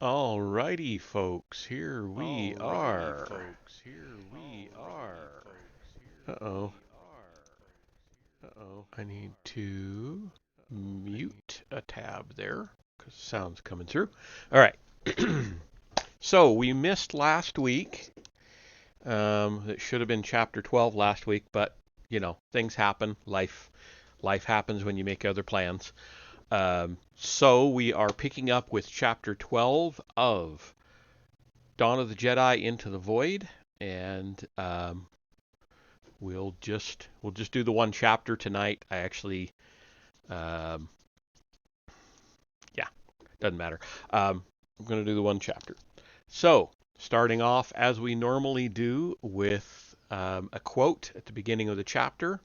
Alrighty, folks, here we are. Uh-oh. I need to mute a tab there because sound's coming through. All right. So we missed last week. It should have been chapter 12 last week, but things happen. Life happens when you make other plans. So we are picking up with chapter 12 of Dawn of the Jedi Into the Void, and we'll just do the one chapter tonight. I actually, um, yeah, doesn't matter. I'm going to do the one chapter. So starting off as we normally do with a quote at the beginning of the chapter.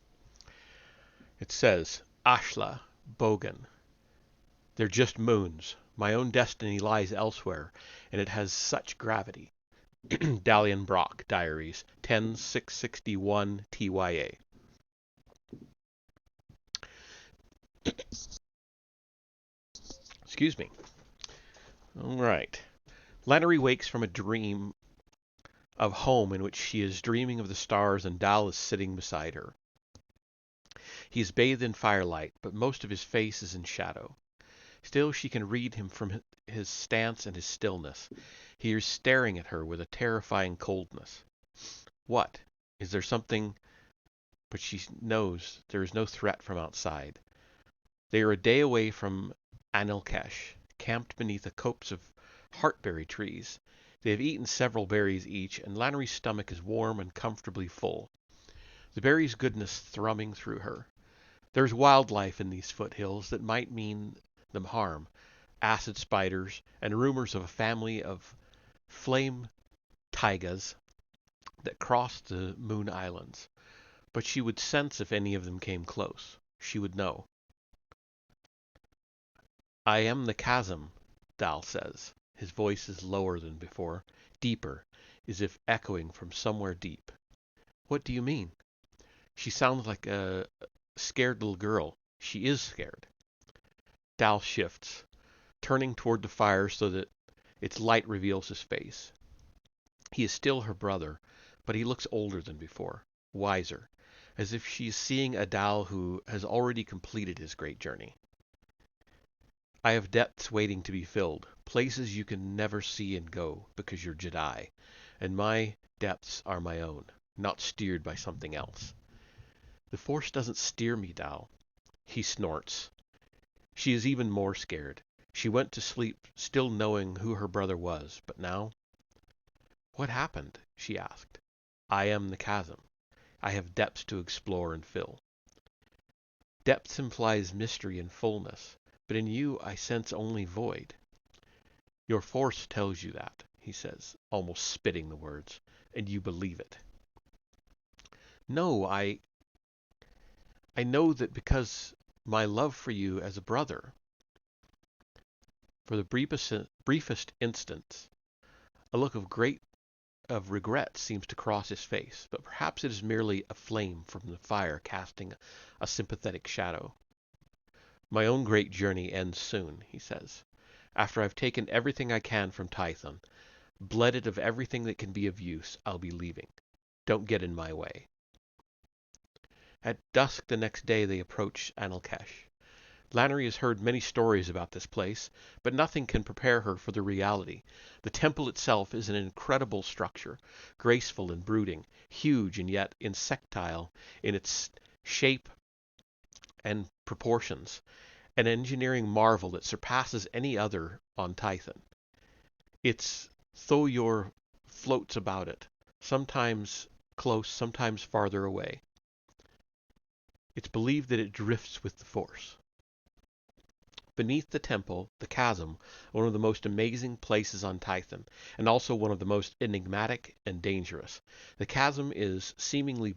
It says, "Ashla, Bogan, they're just moons. My own destiny lies elsewhere, and it has such gravity." Dalian Brock, Diaries, 10661 TYA. Excuse me. All right. Lannery wakes from a dream of home in which she is dreaming of the stars and Dal is sitting beside her. He is bathed in firelight, but most of his face is in shadow. Still, she can read him from his stance and his stillness. He is staring at her with a terrifying coldness. What? Is there something? But she knows there is no threat from outside. They are a day away from Anilkesh, camped beneath a copse of heartberry trees. They have eaten several berries each, and Lannery's stomach is warm and comfortably full, the berries' goodness thrumming through her. There's wildlife in these foothills that might mean them harm, acid spiders, and rumors of a family of flame taigas that cross the Moon Islands. But she would sense if any of them came close. She would know. "I am the chasm," Dal says. His voice is lower than before, deeper, as if echoing from somewhere deep. "What do you mean?" She sounds like a scared little girl. She is scared. Dal shifts, turning toward the fire so that its light reveals his face. He is still her brother, but he looks older than before, wiser, as if she is seeing a Dal who has already completed his great journey. "I have depths waiting to be filled, places you can never see and go, because you're Jedi, and my depths are my own, not steered by something else." "The Force doesn't steer me, Dal." He snorts. She is even more scared. She went to sleep still knowing who her brother was, but now? "What happened?" she asked. "I am the chasm. I have depths to explore and fill." "Depths implies mystery and fullness, but in you I sense only void." "Your Force tells you that," he says, almost spitting the words, "and you believe it." "No, I know that because my love for you as a brother." For the briefest instant, a look of regret seems to cross his face, but perhaps it is merely a flame from the fire casting a sympathetic shadow. "My own great journey ends soon," he says. "After I've taken everything I can from Tython, bled it of everything that can be of use, I'll be leaving. Don't get in my way." At dusk the next day they approach Anilkesh. Lannery has heard many stories about this place, but nothing can prepare her for the reality. The temple itself is an incredible structure, graceful and brooding, huge and yet insectile in its shape and proportions, an engineering marvel that surpasses any other on Tython. Its Thoyor floats about it, sometimes close, sometimes farther away. It's believed that it drifts with the Force. Beneath the temple, the chasm, one of the most amazing places on Tython, and also one of the most enigmatic and dangerous. The chasm is seemingly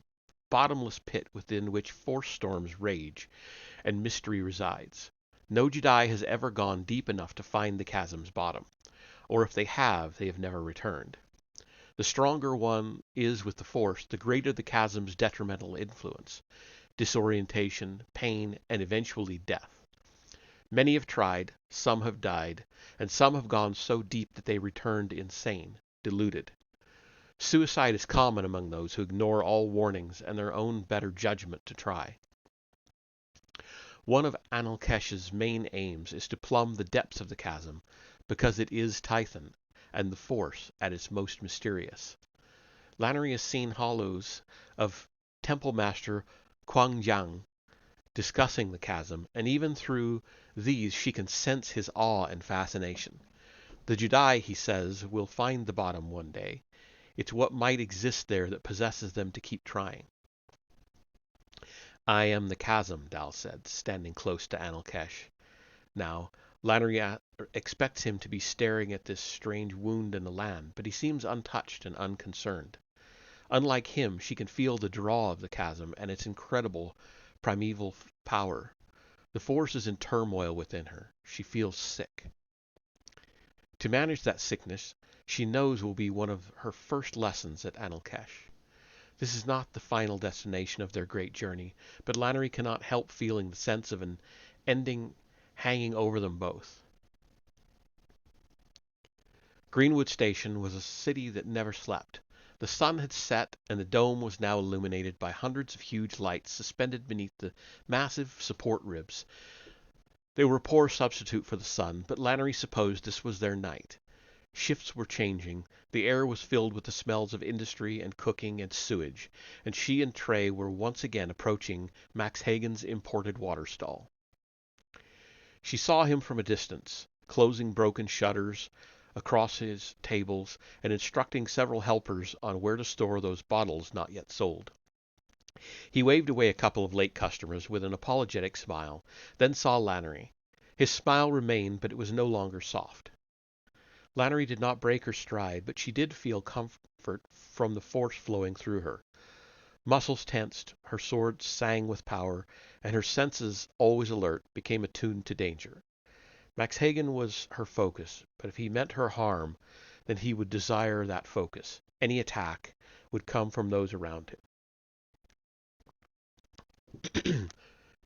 bottomless pit within which force storms rage, and mystery resides. No Jedi has ever gone deep enough to find the chasm's bottom, or if they have never returned. The stronger one is with the Force, the greater the chasm's detrimental influence, disorientation, pain, and eventually death. Many have tried, some have died, and some have gone so deep that they returned insane, deluded. Suicide is common among those who ignore all warnings and their own better judgment to try. One of Anilkesh's main aims is to plumb the depths of the chasm, because it is Tython, and the Force at its most mysterious. Lannery has seen hollows of Temple Master Kuangjiang discussing the chasm, and even through these she can sense his awe and fascination. The Jedi, he says, will find the bottom one day. It's what might exist there that possesses them to keep trying. I am the chasm, Dal said, standing close to Anilkesh. Now, Lannery expects him to be staring at this strange wound in the land, but he seems untouched and unconcerned. Unlike him, she can feel the draw of the chasm and its incredible primeval power. The Force is in turmoil within her. She feels sick. To manage that sickness, she knows will be one of her first lessons at Anilkesh. This is not the final destination of their great journey, but Lannery cannot help feeling the sense of an ending hanging over them both. Greenwood Station was a city that never slept. The sun had set, and the dome was now illuminated by hundreds of huge lights suspended beneath the massive support ribs. They were a poor substitute for the sun, but Lannery supposed this was their night. Shifts were changing, the air was filled with the smells of industry and cooking and sewage, and she and Trey were once again approaching Max Hagen's imported water stall. She saw him from a distance, closing broken shutters across his tables and instructing several helpers on where to store those bottles not yet sold. He waved away a couple of late customers with an apologetic smile, then saw Lannery. His smile remained, but it was no longer soft. Lannery did not break her stride, but she did feel comfort from the force flowing through her. Muscles tensed, her sword sang with power, and her senses, always alert, became attuned to danger. Max Hagen was her focus, but if he meant her harm, then he would desire that focus. Any attack would come from those around him.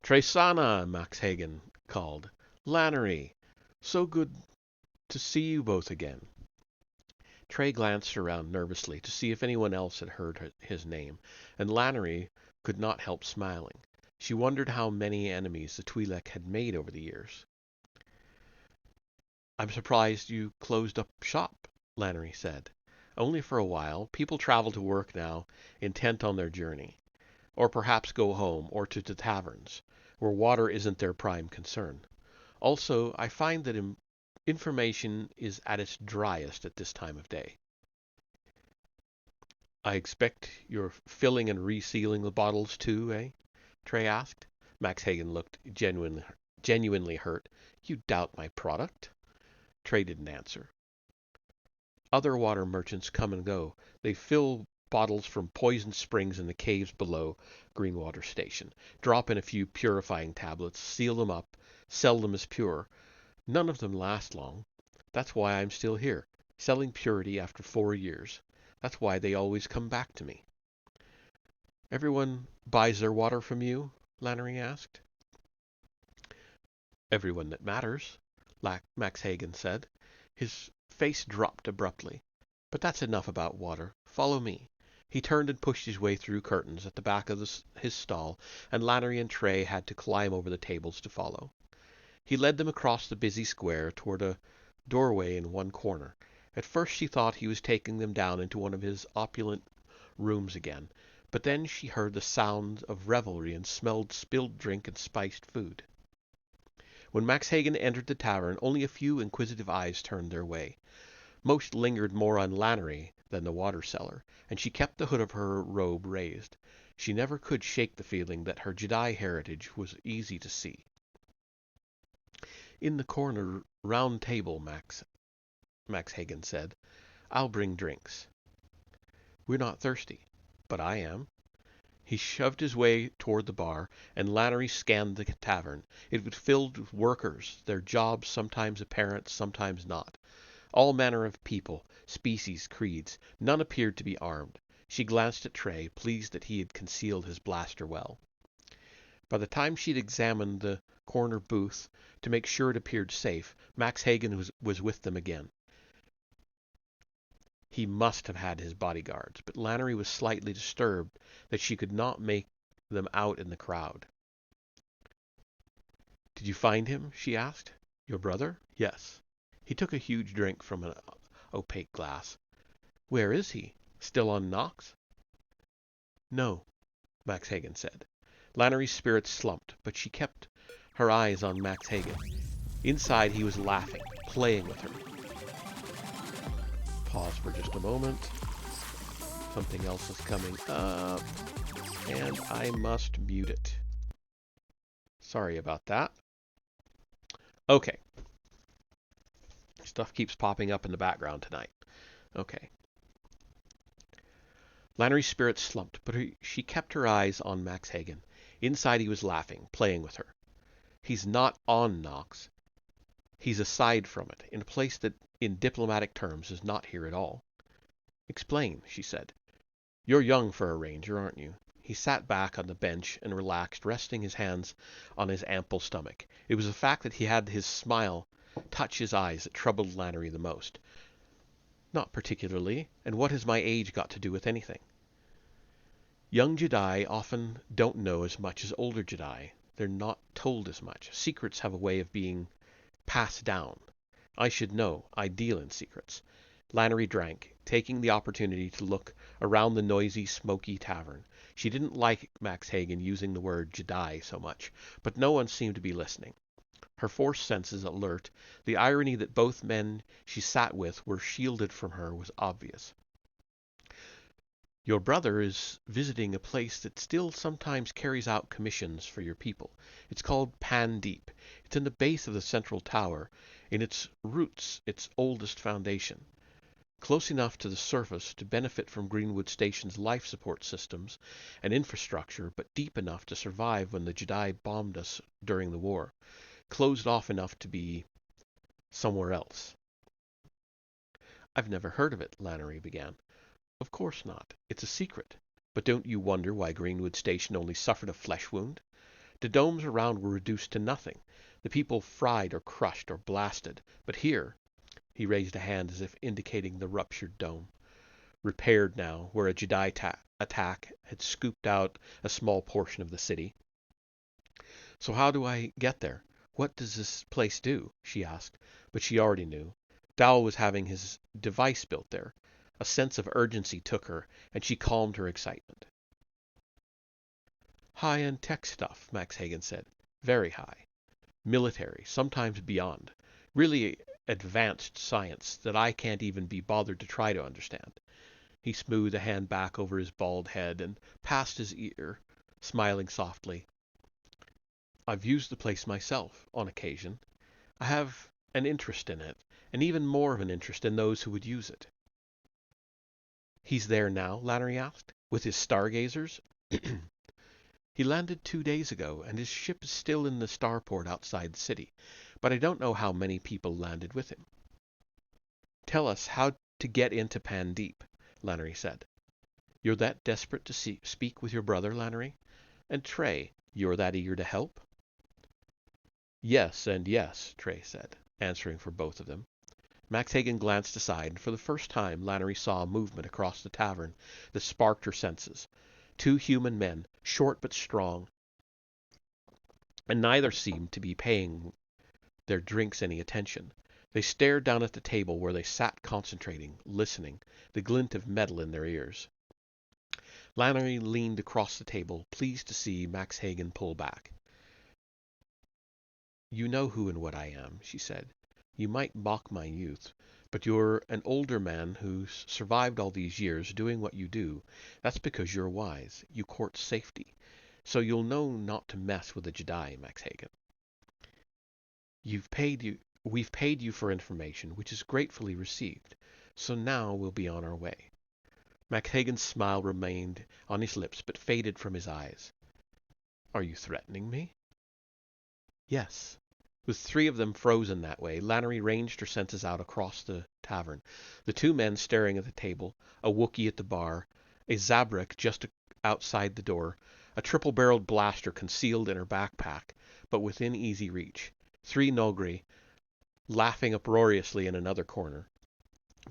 Tresana, Max Hagen called. Lannery, so good to see you both again. Trey glanced around nervously to see if anyone else had heard his name, and Lannery could not help smiling. She wondered how many enemies the Twi'lek had made over the years. I'm surprised you closed up shop, Lannery said. Only for a while. People travel to work now, intent on their journey. Or perhaps go home, or to the taverns, where water isn't their prime concern. Also, I find that information is at its driest at this time of day. I expect you're filling and resealing the bottles too, eh? Trey asked. Max Hagen looked genuinely hurt. You doubt my product? Trey didn't answer. Other water merchants come and go. They fill bottles from poisoned springs in the caves below Greenwater Station, drop in a few purifying tablets, seal them up, sell them as pure. None of them last long. That's why I'm still here, selling purity after 4 years. That's why they always come back to me. Everyone buys their water from you? Lannery asked. Everyone that matters, Max Hagen said. His face dropped abruptly. But that's enough about water. Follow me. He turned and pushed his way through curtains at the back of his stall, and Lannery and Trey had to climb over the tables to follow. He led them across the busy square toward a doorway in one corner. At first she thought he was taking them down into one of his opulent rooms again, but then she heard the sound of revelry and smelled spilled drink and spiced food. When Max Hagen entered the tavern, only a few inquisitive eyes turned their way. Most lingered more on Lannery than the water seller, and she kept the hood of her robe raised. She never could shake the feeling that her Jedi heritage was easy to see. In the corner round table, Max Hagen said. I'll bring drinks. We're not thirsty, but I am. He shoved his way toward the bar, and Lannery scanned the tavern. It was filled with workers, their jobs sometimes apparent, sometimes not. All manner of people, species, creeds. None appeared to be armed. She glanced at Trey, pleased that he had concealed his blaster well. By the time she'd examined the corner booth to make sure it appeared safe, Max Hagen was with them again. He must have had his bodyguards, but Lannery was slightly disturbed that she could not make them out in the crowd. "Did you find him?" she asked. "Your brother?" "Yes." He took a huge drink from an opaque glass. "Where is he? Still on Nox?" "No," Max Hagen said. Lannery's spirits slumped, but she kept her eyes on Max Hagen. Inside he was laughing, playing with her. Pause for just a moment. Something else is coming up, and I must mute it. Sorry about that. Okay. Stuff keeps popping up in the background tonight. Okay. Lannery's spirits slumped, but she kept her eyes on Max Hagen. Inside he was laughing, playing with her. "He's not on Nox. He's aside from it, in a place that, in diplomatic terms, is not here at all." "Explain," she said. "You're young for a ranger, aren't you?" He sat back on the bench and relaxed, resting his hands on his ample stomach. It was the fact that he had his smile touch his eyes that troubled Lannery the most. "Not particularly. And what has my age got to do with anything?" "Young Jedi often don't know as much as older Jedi. They're not told as much. Secrets have a way of being passed down. I should know. I deal in secrets." Lannery drank, taking the opportunity to look around the noisy, smoky tavern. She didn't like Max Hagen using the word Jedi so much, but no one seemed to be listening. Her force senses alert, the irony that both men she sat with were shielded from her was obvious. "Your brother is visiting a place that still sometimes carries out commissions for your people. It's called Pan Deep. It's in the base of the central tower, in its roots, its oldest foundation. Close enough to the surface to benefit from Greenwood Station's life support systems and infrastructure, but deep enough to survive when the Jedi bombed us during the war. Closed off enough to be somewhere else." "I've never heard of it," Lannery began. "Of course not. It's a secret. But don't you wonder why Greenwood Station only suffered a flesh wound? The domes around were reduced to nothing. The people fried or crushed or blasted. But here," he raised a hand as if indicating the ruptured dome, "repaired now, where a Jedi attack had scooped out a small portion of the city." "So how do I get there? What does this place do?" she asked, but she already knew. Dowell was having his device built there. A sense of urgency took her, and she calmed her excitement. "High-end tech stuff," Max Hagen said. "Very high. Military, sometimes beyond. Really advanced science that I can't even be bothered to try to understand." He smoothed a hand back over his bald head and passed his ear, smiling softly. "I've used the place myself, on occasion. I have an interest in it, and even more of an interest in those who would use it." "He's there now?" Lannery asked. "With his stargazers?" "He landed 2 days ago, and his ship is still in the starport outside the city. But I don't know how many people landed with him." "Tell us how to get into Pan Deep," Lannery said. "You're that desperate to speak with your brother, Lannery? And Trey, you're that eager to help?" "Yes and yes," Trey said, answering for both of them. Max Hagen glanced aside, and for the first time Lannery saw a movement across the tavern that sparked her senses. 2 human men, short but strong, and neither seemed to be paying their drinks any attention. They stared down at the table where they sat concentrating, listening, the glint of metal in their ears. Lannery leaned across the table, pleased to see Max Hagen pull back. "You know who and what I am," she said. "You might mock my youth, but you're an older man who's survived all these years doing what you do. That's because you're wise. You court safety. So you'll know not to mess with a Jedi, Max Hagen. We've paid you for information, which is gratefully received. So now we'll be on our way." Max Hagen's smile remained on his lips, but faded from his eyes. "Are you threatening me?" "Yes." With 3 of them frozen that way, Lannery ranged her senses out across the tavern. The 2 men staring at the table, a Wookiee at the bar, a Zabrak just outside the door, A triple-barreled blaster concealed in her backpack, but within easy reach. 3 Noghri laughing uproariously in another corner,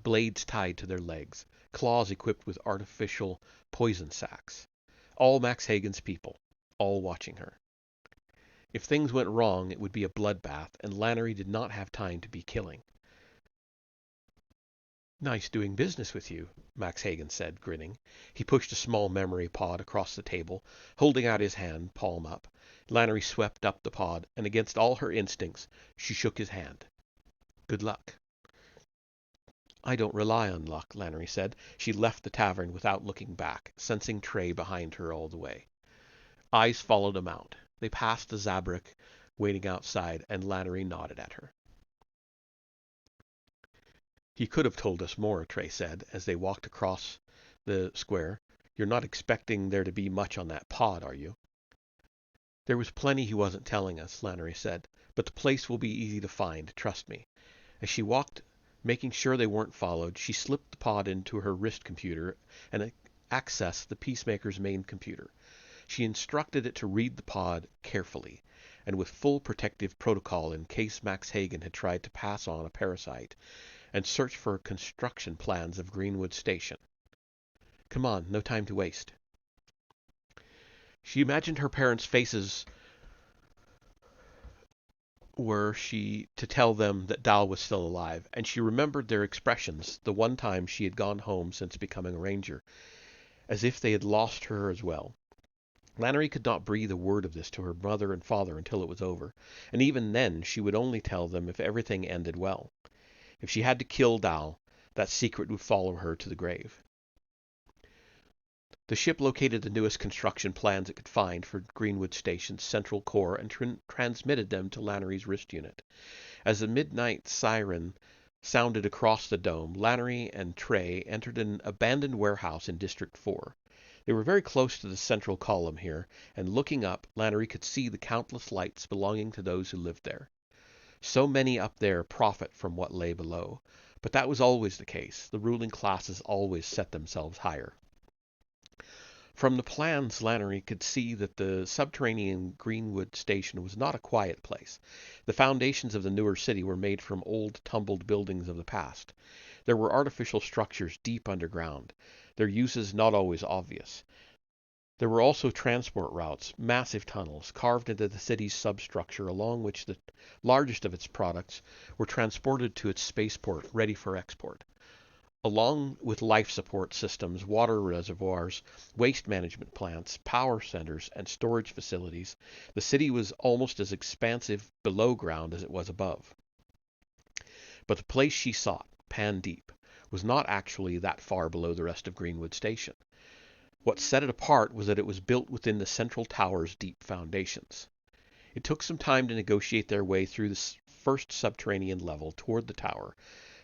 blades tied to their legs, claws equipped with artificial poison sacs. All Max Hagen's people, all watching her. If things went wrong, it would be a bloodbath, and Lannery did not have time to be killing. "Nice doing business with you," Max Hagen said, grinning. He pushed a small memory pod across the table, holding out his hand, palm up. Lannery swept up the pod, and against all her instincts, she shook his hand. "Good luck." "I don't rely on luck," Lannery said. She left the tavern without looking back, sensing Trey behind her all the way. Eyes followed him out. They passed the Zabrak waiting outside, and Lannery nodded at her. "He could have told us more," Trey said, as they walked across the square. "You're not expecting there to be much on that pod, are you?" "There was plenty he wasn't telling us," Lannery said, "but the place will be easy to find, trust me." As she walked, making sure they weren't followed, she slipped the pod into her wrist computer and accessed the Peacemaker's main computer. She instructed it to read the pod carefully, and with full protective protocol in case Max Hagen had tried to pass on a parasite, and search for construction plans of Greenwood Station. "Come on, no time to waste." She imagined her parents' faces were she to tell them that Dal was still alive, and she remembered their expressions the one time she had gone home since becoming a ranger, as if they had lost her as well. Lannery could not breathe a word of this to her mother and father until it was over, and even then she would only tell them if everything ended well. If she had to kill Dal, that secret would follow her to the grave. The ship located the newest construction plans it could find for Greenwood Station's central core and transmitted them to Lannery's wrist unit. As the midnight siren sounded across the dome, Lannery and Trey entered an abandoned warehouse in District 4. They were very close to the central column here, and looking up, Lannery could see the countless lights belonging to those who lived there. So many up there profit from what lay below, but that was always the case. The ruling classes always set themselves higher. From the plans, Lannery could see that the subterranean Greenwood Station was not a quiet place. The foundations of the newer city were made from old, tumbled buildings of the past. There were artificial structures deep underground, their uses not always obvious. There were also transport routes, massive tunnels, carved into the city's substructure, along which the largest of its products were transported to its spaceport, ready for export. Along with life support systems, water reservoirs, waste management plants, power centers, and storage facilities, the city was almost as expansive below ground as it was above. But the place she sought, Pan Deep, was not actually that far below the rest of Greenwood Station. What set it apart was that it was built within the central tower's deep foundations. It took some time to negotiate their way through the first subterranean level toward the tower.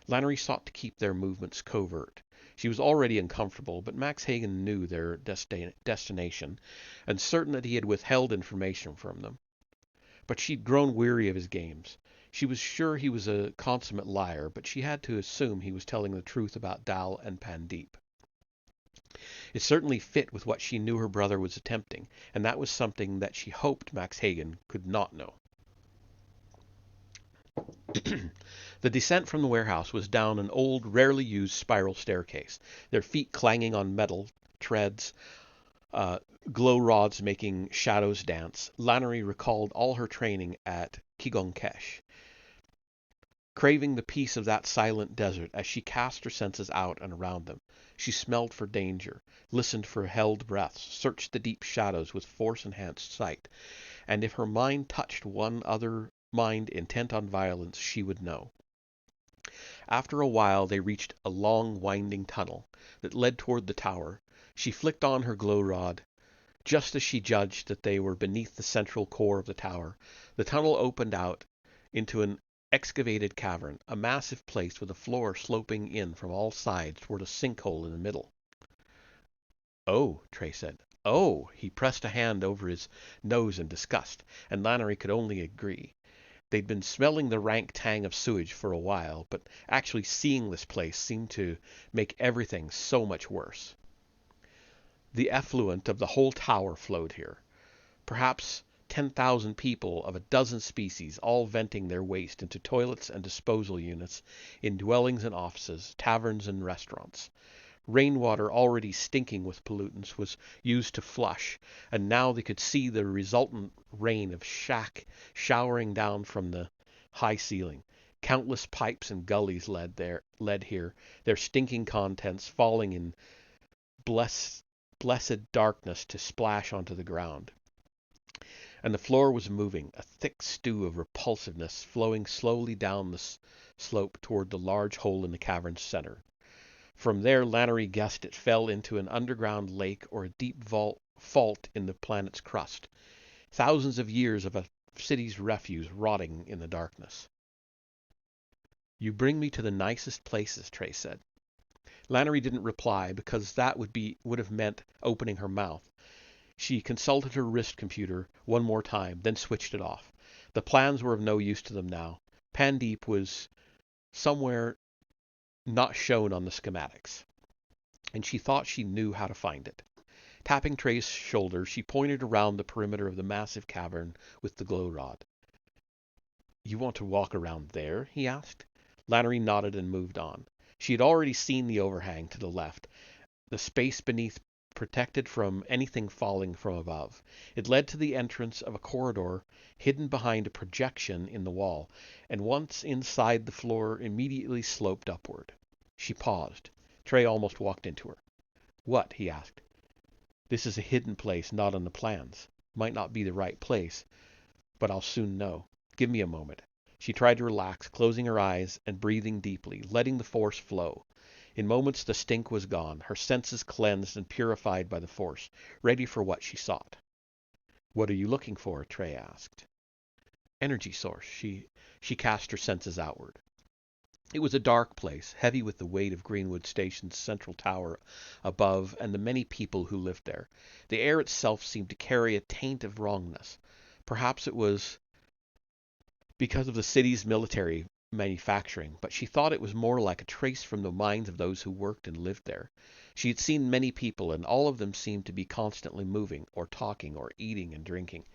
Lannery sought to keep their movements covert. She was already uncomfortable, but Max Hagen knew their destination, and certain that he had withheld information from them. But she'd grown weary of his games. She was sure he was a consummate liar, but she had to assume he was telling the truth about Dal and Pandip. It certainly fit with what she knew her brother was attempting, and that was something that she hoped Max Hagen could not know. The descent from the warehouse was down an old, rarely used spiral staircase, their feet clanging on metal treads, glow rods making shadows dance. Lannery recalled all her training at Kigonkesh, craving the peace of that silent desert as she cast her senses out and around them. She smelled for danger, listened for held breaths, searched the deep shadows with force-enhanced sight, and if her mind touched one other mind intent on violence, she would know. After a while they reached a long, winding tunnel that led toward the tower. She flicked on her glow rod. Just as she judged that they were beneath the central core of the tower, the tunnel opened out into an excavated cavern, a massive place with a floor sloping in from all sides toward a sinkhole in the middle. "Oh," Trey said. "Oh!" He pressed a hand over his nose in disgust, and Lannery could only agree. They'd been smelling the rank tang of sewage for a while, but actually seeing this place seemed to make everything so much worse. The effluent of the whole tower flowed here. Perhaps 10,000 people of a dozen species, all venting their waste into toilets and disposal units in dwellings and offices, taverns and restaurants. Rainwater, already stinking with pollutants, was used to flush, and now they could see the resultant rain of showering down from the high ceiling. Countless pipes and gullies led here, their stinking contents falling in blessed darkness to splash onto the ground. And the floor was moving, a thick stew of repulsiveness flowing slowly down the slope toward the large hole in the cavern's center. From there, Lannery guessed it fell into an underground lake or a deep fault in the planet's crust. Thousands of years of a city's refuse rotting in the darkness. "You bring me to the nicest places," Trey said. Lannery didn't reply because that would have meant opening her mouth. She consulted her wrist computer one more time, then switched it off. The plans were of no use to them now. Pandeep was somewhere not shown on the schematics, and she thought she knew how to find it. Tapping Trey's shoulder, she pointed around the perimeter of the massive cavern with the glow rod. "You want to walk around there?" he asked. Lannery nodded and moved on. She had already seen the overhang to the left, the space beneath protected from anything falling from above. It led to the entrance of a corridor hidden behind a projection in the wall, and once inside the floor immediately sloped upward. She paused. Trey almost walked into her. "What?" he asked. "This is a hidden place not on the plans. Might not be the right place, but I'll soon know. Give me a moment." She tried to relax, closing her eyes and breathing deeply, letting the force flow. In moments the stink was gone, her senses cleansed and purified by the force, ready for what she sought. "What are you looking for?" Trey asked. "Energy source." She cast her senses outward. It was a dark place, heavy with the weight of Greenwood Station's central tower above and the many people who lived there. The air itself seemed to carry a taint of wrongness. Perhaps it was because of the city's military manufacturing, but she thought it was more like a trace from the minds of those who worked and lived there. She had seen many people, and all of them seemed to be constantly moving, or talking, or eating and drinking.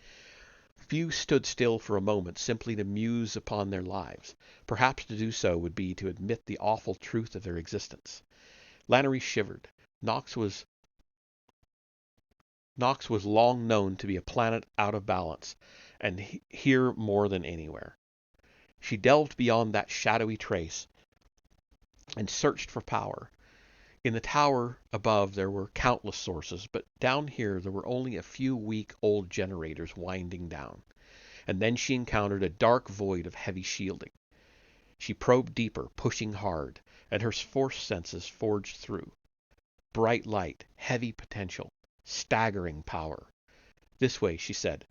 Few stood still for a moment simply to muse upon their lives. Perhaps to do so would be to admit the awful truth of their existence. Lannery shivered. Nox was long known to be a planet out of balance, and here more than anywhere. She delved beyond that shadowy trace and searched for power. In the tower above there were countless sources, but down here there were only a few weak old generators winding down. And then she encountered a dark void of heavy shielding. She probed deeper, pushing hard, and her force senses forged through. Bright light, heavy potential, staggering power. "This way," she said.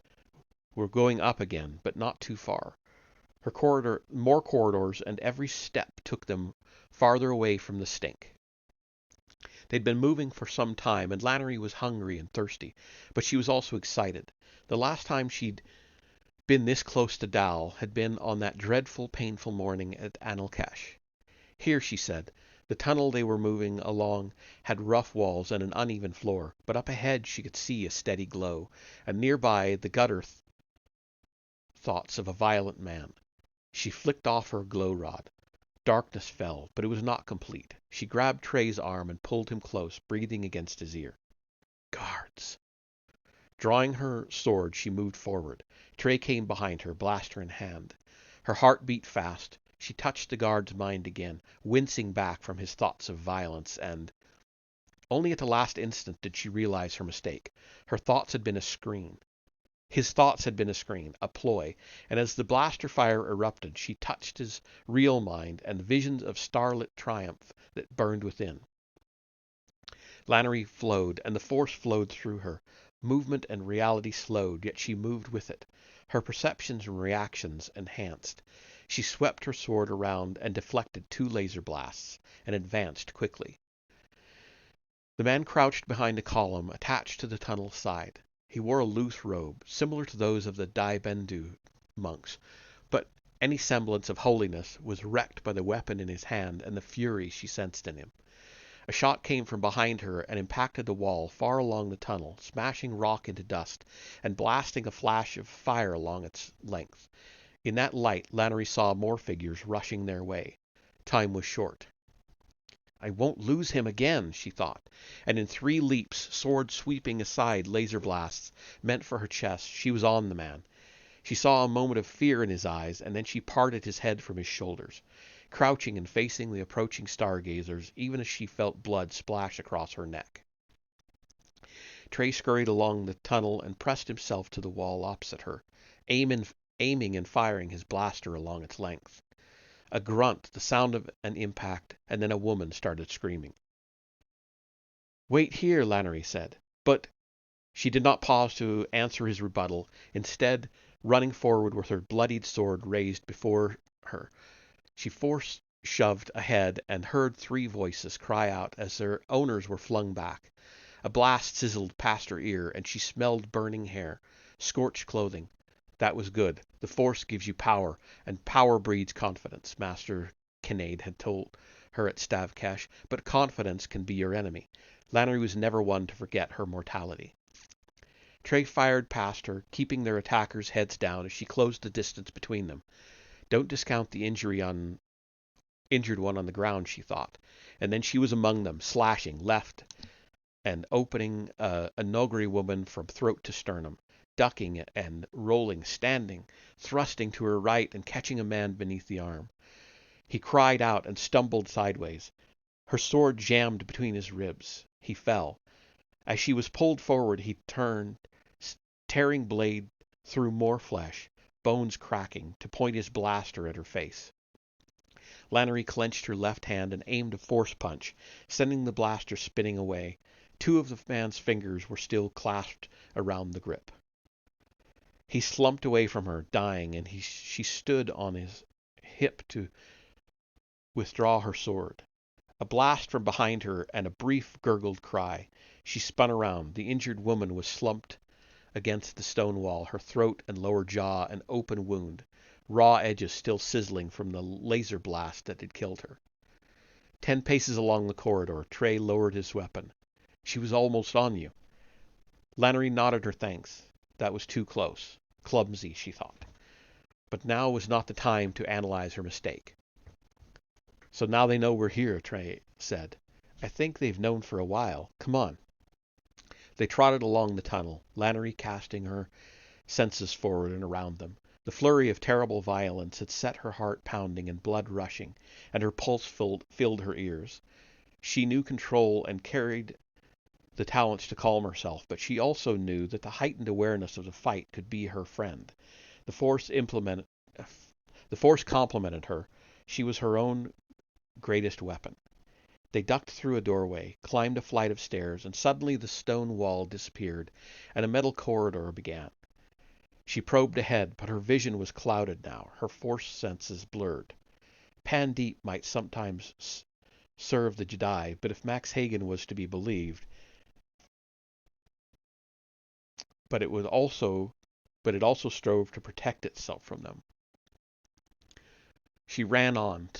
"We're going up again, but not too far." More corridors, and every step took them farther away from the stink. They'd been moving for some time, and Lannery was hungry and thirsty, but she was also excited. The last time she'd been this close to Dal had been on that dreadful, painful morning at Anilkesh. Here, she said, the tunnel they were moving along had rough walls and an uneven floor, but up ahead she could see a steady glow, and nearby the gutter thoughts of a violent man. She flicked off her glow rod. Darkness fell, but it was not complete. She grabbed Trey's arm and pulled him close, breathing against his ear. "Guards." Drawing her sword, she moved forward. Trey came behind her, blaster in hand. Her heart beat fast. She touched the guard's mind again, wincing back from his thoughts of violence, and only at the last instant did she realize her mistake. Her thoughts had been a screen. His thoughts had been a screen, a ploy, and as the blaster fire erupted, she touched his real mind and the visions of starlit triumph that burned within. Lannery flowed, and the force flowed through her. Movement and reality slowed, yet she moved with it. Her perceptions and reactions enhanced. She swept her sword around and deflected 2 laser blasts, and advanced quickly. The man crouched behind a column attached to the tunnel side. He wore a loose robe, similar to those of the Dai Bendu monks, but any semblance of holiness was wrecked by the weapon in his hand and the fury she sensed in him. A shot came from behind her and impacted the wall far along the tunnel, smashing rock into dust and blasting a flash of fire along its length. In that light, Lannery saw more figures rushing their way. Time was short. I won't lose him again, she thought, and in 3 leaps, sword sweeping aside laser blasts meant for her chest, she was on the man. She saw a moment of fear in his eyes, and then she parted his head from his shoulders, crouching and facing the approaching stargazers, even as she felt blood splash across her neck. Trey scurried along the tunnel and pressed himself to the wall opposite her, aiming and firing his blaster along its length. A grunt, the sound of an impact, and then a woman started screaming. "Wait here," Lannery said. "But—" She did not pause to answer his rebuttal, instead running forward with her bloodied sword raised before her. She force-shoved ahead and heard 3 voices cry out as their owners were flung back. A blast sizzled past her ear, and she smelled burning hair, scorched clothing. That was good. The Force gives you power, and power breeds confidence, Master Kinnaid had told her at Stavkesh, but confidence can be your enemy. Lannery was never one to forget her mortality. Trey fired past her, keeping their attackers' heads down as she closed the distance between them. Don't discount the injured one on the ground, she thought. And then she was among them, slashing left and opening a Nogri woman from throat to sternum, ducking and rolling, standing, thrusting to her right and catching a man beneath the arm. He cried out and stumbled sideways. Her sword jammed between his ribs. He fell. As she was pulled forward, he turned, tearing blade through more flesh, bones cracking, to point his blaster at her face. Lannery clenched her left hand and aimed a force punch, sending the blaster spinning away. 2 of the man's fingers were still clasped around the grip. He slumped away from her, dying, and she stood on his hip to withdraw her sword. A blast from behind her and a brief gurgled cry. She spun around. The injured woman was slumped against the stone wall, her throat and lower jaw an open wound, raw edges still sizzling from the laser blast that had killed her. 10 paces along the corridor, Trey lowered his weapon. "She was almost on you." Lannery nodded her thanks. That was too close. Clumsy, she thought. But now was not the time to analyze her mistake. "So now they know we're here," Trey said. "I think they've known for a while. Come on." They trotted along the tunnel, Lannery casting her senses forward and around them. The flurry of terrible violence had set her heart pounding and blood rushing, and her pulse filled her ears. She knew control and carried the talents to calm herself, but she also knew that the heightened awareness of the fight could be her friend. The Force complemented her. She was her own greatest weapon. They ducked through a doorway, climbed a flight of stairs, and suddenly the stone wall disappeared, and a metal corridor began. She probed ahead, but her vision was clouded now, her Force senses blurred. Pan-Deep might sometimes serve the Jedi, but if Max Hagen was to be believed, but it also strove to protect itself from them. She ran on.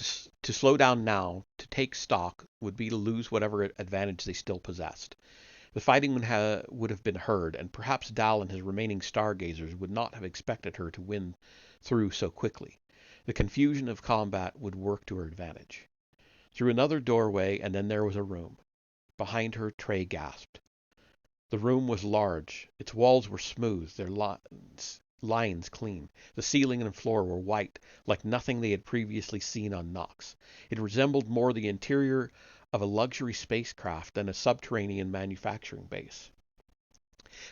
To slow down now, to take stock, would be to lose whatever advantage they still possessed. The fighting would have been heard, and perhaps Dal and his remaining stargazers would not have expected her to win through so quickly. The confusion of combat would work to her advantage. Through another doorway, and then there was a room. Behind her, Trey gasped. The room was large. Its walls were smooth, their lines clean. The ceiling and floor were white, like nothing they had previously seen on Nox. It resembled more the interior of a luxury spacecraft than a subterranean manufacturing base.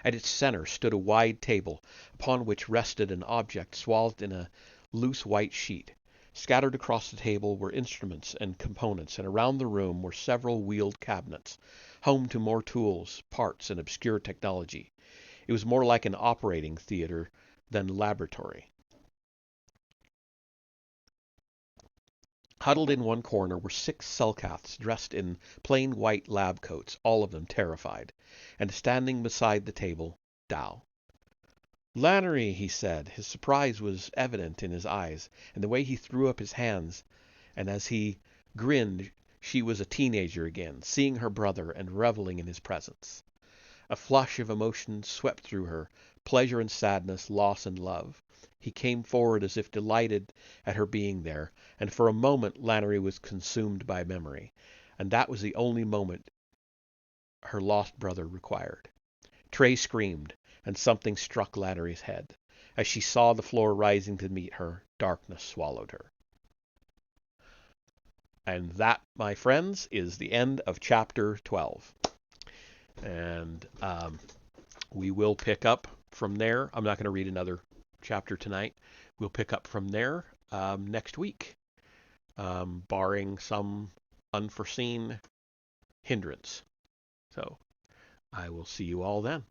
At its center stood a wide table, upon which rested an object swathed in a loose white sheet. Scattered across the table were instruments and components, and around the room were several wheeled cabinets, home to more tools, parts, and obscure technology. It was more like an operating theater than laboratory. Huddled in one corner were 6 Selkaths dressed in plain white lab coats, all of them terrified, and standing beside the table, Dal. "Lannery," he said. His surprise was evident in his eyes, and the way he threw up his hands, and as he grinned, She was a teenager again, seeing her brother and reveling in his presence. A flush of emotion swept through her, pleasure and sadness, loss and love. He came forward as if delighted at her being there, and for a moment Lannery was consumed by memory, and that was the only moment her lost brother required. Trey screamed, and something struck Lannery's head. As she saw the floor rising to meet her, darkness swallowed her. And that, my friends, is the end of chapter 12. And we will pick up from there. I'm not going to read another chapter tonight. We'll pick up from there next week, barring some unforeseen hindrance. So I will see you all then.